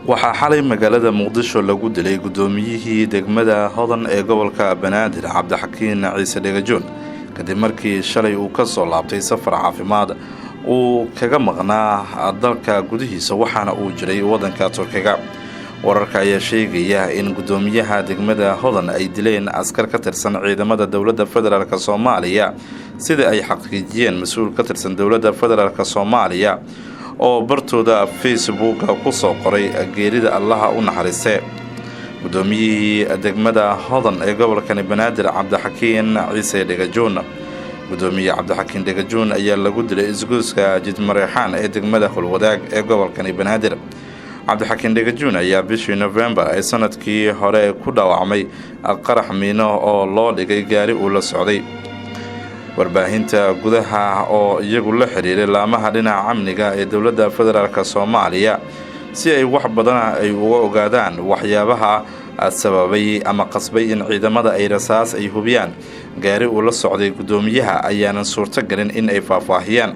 waxaa xalay magaalada muqdisho lagu dilay gudoomiyihii degmada hodan ee gobolka banaadir cabdixakiin ciise dhegajoon kadib markii shalay uu ka soo laabtay safar caafimaad uu kaga maqnaa dalka gudihiisa waxaana uu jiray wadanka turkiga. wararka ayaa sheegaya in gudoomiyaha degmada hodan ay dileen askar ka tirsan ciidamada dowladda federaalk Soomaaliya sida ay xaqiijiyeen mas-uul ka tirsan dowladda federaalk Soomaaliya oo bartooda Facebook ku soo qoray geerida Allaha u naxariistay. gudoomiyihii degmada hodan ee gobolka banaadir cabdixakiin ciise dhegajoon gudoomiye cabdixakiin dhegajoon ayaa lagu dilay isgoyska jidmareexaan ee degmada Holwadaag ee gobolka banaadir. cabdixakiin dhegajoon ayaa bishii November ee sanadkii hore ku dhaawacmay qarax miino oo loo dhigay gaari uu la socday. warbaahinta gudaha oo iyagu la xiriiray laamaha dhinaca amniga ee dowladda federaalk Soomaaliya si ay wax badan ay uga ogaadaan waxyaabaha sababay ama qasbay in ciidamada ay rasaas ay hubiyaan gaari uu la socday gudoomiyaha ayaanan suurto galin in ay faahfaahiyaan.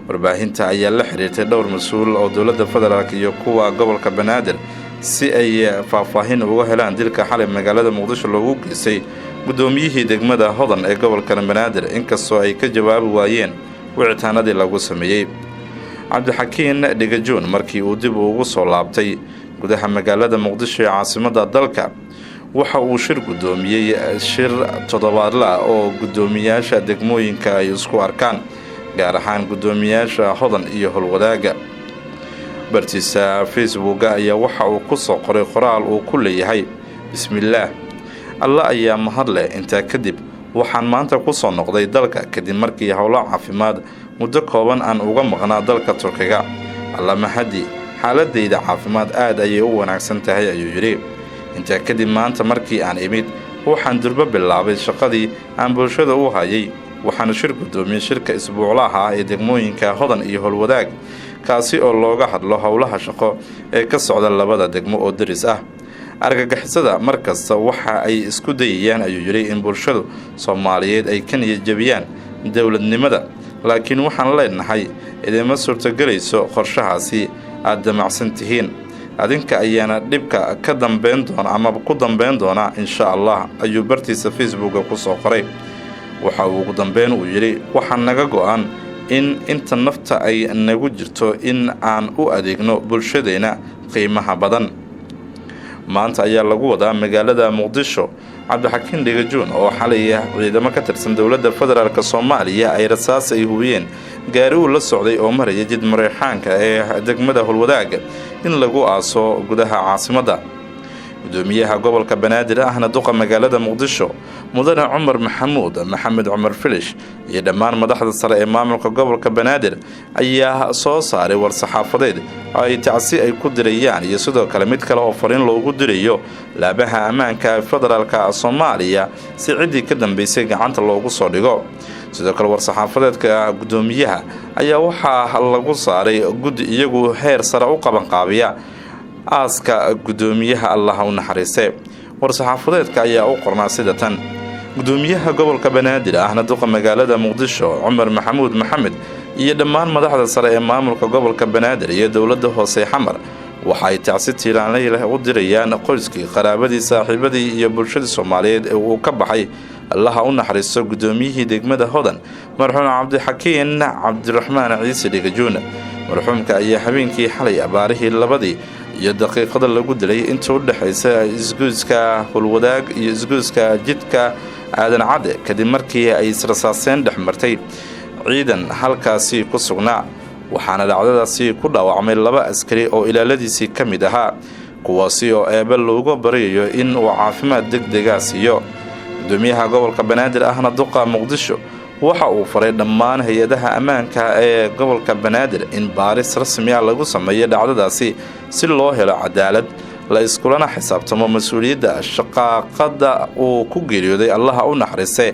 warbaahinta ayaa la xiriirtay dhowr mas-uul oo dowladda federaalk iyo kuwa gobolka banaadir si ay faahfaahin uga helaan dilka xalay magaalada muqdisho loogu geystay gudoomiyihii degmada hodan ee gobolka banaadir inkastoo ay ka jawaabi waayeen wicitaanadii lagu sameeyey. cabdixakiin dhegajoon markii uu dib ugu soo laabtay gudaha magaalada muqdisho ee caasimadda dalka waxa uu shir gudoomiyey shir toddobaadle ah oo gudoomiyaasha degmooyinka ay isku arkaan gaar ahaan gudoomiyaasha hodan iyo Holwadaaga. bartiisa Facebook ayaa waxa uu ku soo qoray qoraal uu ku leeyahay bismillaah alla ayaa mahad leh. intaa kadib waxaan maanta ku soo noqday dalka kadib markii howlo caafimaad muddo kooban aan uga maqnaa dalka Turkiga. alla mahadi xaaladayda caafimaad aad ayay u wanaagsan tahay ayuu yiri. intaa kadib maanta markii aan imid waxaan durba bilaabay shaqadii aan bulshada u hayay waxaana shir gudoomiyay shirka isbuuclaha ee degmooyinka hodan iyo Holwadaag kaasi oo looga hadlo howlaha shaqo ee ka socda labada degmo oo daris ah. argagixisada markasta waxa ay isku dayayaan ayuu yiri in bulshadu Soomaaliyeed ay ka niyad jabiyaan dowladnimada laakiin waxaan leenahay idima suurtagelayso qorshahaasi aad damacsan tihiin adinka ayaana dhibka ka dambeyn doona ama ku dambeyn doona insha Allah ayuu bartiisa Facebook ku soo qoray. waxa uu ugu dambeyn uu yiri waxaan naga go'an in inta nafta ay nagu jirto in aan u adeegno bulshadeena qiimaha badan. maanta ayaa lagu wadaa magaalada muqdisho cabdixakiin dhegajoon oo xalay ciidamo ka tirsan dowladda federaalk Soomaaliya ay rasaas ay hubiyeen gaari uu la socday oo maraya jid mareexaanka ee degmada Holwadaag in lagu aaso gudaha caasimadda. gudoomiyaha gobolka banaadir ahna duqa magaalada muqdisho mudane Cumar maxamed Cumar Filish iyo dhammaan madaxda sare ee maamulka gobolka banaadir ayaa soo saaray war saxaafadeed ay tacsi ay ku dirayaan iyo sidoo kale mid kale oo fariin loogu dirayo laabaha ammaanka federaalka Soomaaliya si cidii ka dambeysay gacanta loogu soo dhigo. sidoo kale war saxaafadeedka gudoomiyaha ayaa waxaa lagu saaray gudi iyagu heer sare u qaban qaabiya aaska gudoomiyaha Allaha u naxariistay. war saxaafadeedka ayaa u qornaa sida tan: gudoomiyaha gobolka banaadir ahna duqa magaalada muqdisho Cumar maxamed iyo dhammaan madaxda sare ee maamulka gobolka banaadir iyo dowladda hoose xamar waxa ay tacsi tiiraanleh u dirayaan qoyskii qaraabadii saaxiibadii iyo bulshada Soomaaliyeed ee uu ka baxay Allaha u naxariisto gudoomiyihii degmada hodan marxuum cabdixakiin cabdiraxmaan ciise dhegajoon. marxuumka ayaa habeenkii xalay abaarihii labadii iyo daqiiqada lagu dilay inta u dhaxaysa isgoyska Holwadaag iyo isgoyska jidka aadan cade kadib markii ay israsaaseen dhexmartay ciidan halkaasi ku sugnaa. waxaana dhacdadaasi ku dhaawacmay laba askari oo ilaaladiisii ka mid ahaa kuwaasi oo eeba looga barayo in uu caafimaad degdeg ah siiyo. gudoomiyaha gobolka banaadir ahna duqa muqdisho waxa uu faray dhammaan hay'adaha ammaanka ee gobolka banaadir in baaris rasmi ah lagu sameeyo dhacdadaasi si loo helo cadaalad la iskulana xisaabtamo mas'uuliyadda shaqaqada uu ku geeriyooday Allaha u naxariistay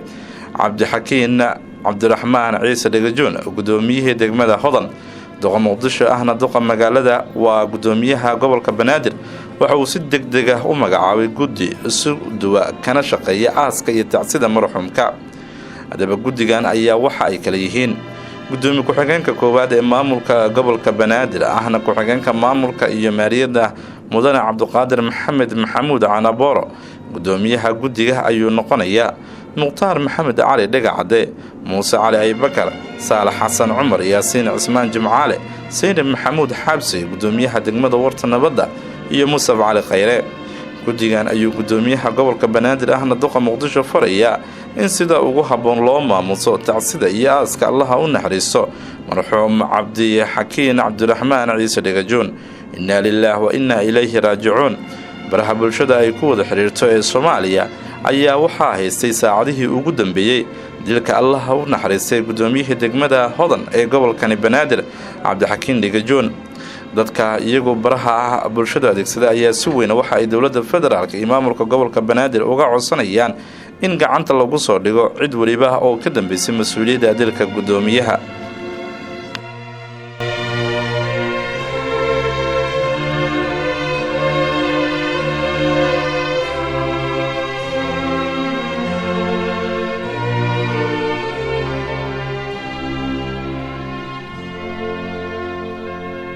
cabdixakiin cabdiraxmaan ciise dhegajoon gudoomiyihii degmada hodan. duqa muqdisho ahna duqa magaalada waa gudoomiyaha gobolka banaadir waxa uu si degdeg ah u magacaabay gudi isu duwa kana shaqeeya aaska iyo tacsida marxuumka. hadaba gudigan ayaa waxa ay kala yihiin gudoomiye ku-xigeenka koowaad ee maamulka gobolka banaadir ahna ku-xigeenka maamulka iyo maaliyadda mudane cabdiqaadir maxamed maxamuud canaboro. gudoomiyaha guddiga ayuu noqonayaa mukhtaar maxamed cali dhegacade, muuse cali aybakar, saalax xasan cumar, yaasiin cismaan jimcaale, saynab maxamuud xabsi, gudoomiyaha degmada warta nabadda iyo musab cali khayre. guddigan ayuu gudoomiyaha gobolka banaadir ahna duqa muqdisho faraya in sida ugu habboon loo maamuso tacsida iyo aaska allaha u naxariisto marxuum cabdi xakiin cabdiraxmaan ciise dhagajoon. innaa lilaah wa innaa ilayhi raajicuun. baraha bulshada ay ku wada xiriirto ee Soomaaliya ayaa waxaa haystay saacadihii ugu dambeeyay dilka allaha u naxariistay gudoomiyihii degmada Hodan ee gobolkani Banaadir Cabdixakiin Dhagajoon. dadka iyagu baraha bulshada adeegsada ayaa si weyn waxa ay dowladda federaalka iyo maamulka gobolka Banaadir uga codsanayaan in gacanta lagu soo dhigo cid waliba oo ka dambeysay mas'uuliyadda dilka gudoomiyaha.